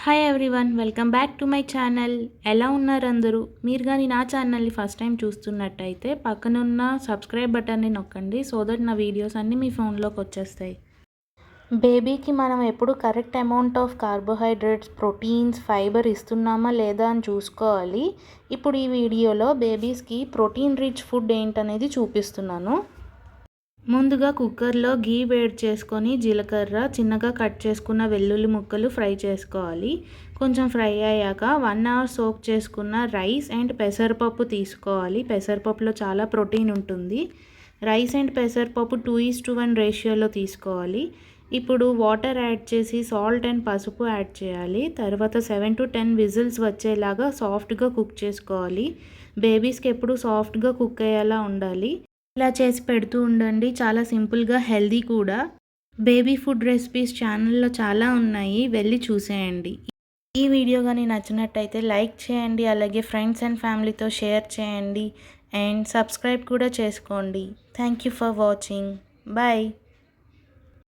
Hi everyone, welcome back to my channel. ఎలా ఉన్నారు అందరూ? మీరు కానీ నా ఛానల్ని ఫస్ట్ టైం చూస్తున్నట్టయితే పక్కనున్న సబ్స్క్రైబ్ బటన్ని నొక్కండి, సో దట్ నా వీడియోస్ అన్నీ మీ ఫోన్లోకి వచ్చేస్తాయి. బేబీకి మనం ఎప్పుడు correct amount of carbohydrates, proteins, fibre ఇస్తున్నామా లేదా అని చూసుకోవాలి. ఇప్పుడు ఈ వీడియోలో బేబీస్కి ప్రోటీన్ రిచ్ ఫుడ్ ఏంటనేది చూపిస్తున్నాను. ముందుగా కుక్కర్లో గీ వేడి చేసుకొని జీలకర్ర, చిన్నగా కట్ చేసుకున్న వెల్లుల్లి ముక్కలు ఫ్రై చేసుకోవాలి. కొంచెం ఫ్రై అయ్యాక 1 అవర్ సోక్ చేసుకున్న రైస్ అండ్ పెసరపప్పు తీసుకోవాలి. పెసరపప్పులో చాలా ప్రోటీన్ ఉంటుంది. రైస్ అండ్ పెసరపప్పు 2:1 రేషియోలో తీసుకోవాలి. ఇప్పుడు వాటర్ యాడ్ చేసి సాల్ట్ అండ్ పసుపు యాడ్ చేయాలి. తర్వాత 7 to 10 విజిల్స్ వచ్చేలాగా సాఫ్ట్గా కుక్ చేసుకోవాలి. బేబీస్కి ఎప్పుడు సాఫ్ట్గా కుక్ అయ్యేలా ఉండాలి. ఇలా చేసి పెడుతూ ఉండండి. చాలా సింపుల్గా, హెల్దీ కూడా. బేబీ ఫుడ్ రెసిపీస్ ఛానల్లో చాలా ఉన్నాయి, వెళ్ళి చూసేయండి. ఈ వీడియో కానీ నచ్చినట్టయితే లైక్ చేయండి, అలాగే ఫ్రెండ్స్ అండ్ ఫ్యామిలీతో షేర్ చేయండి అండ్ సబ్స్క్రైబ్ కూడా చేసుకోండి. Thank you for watching. Bye.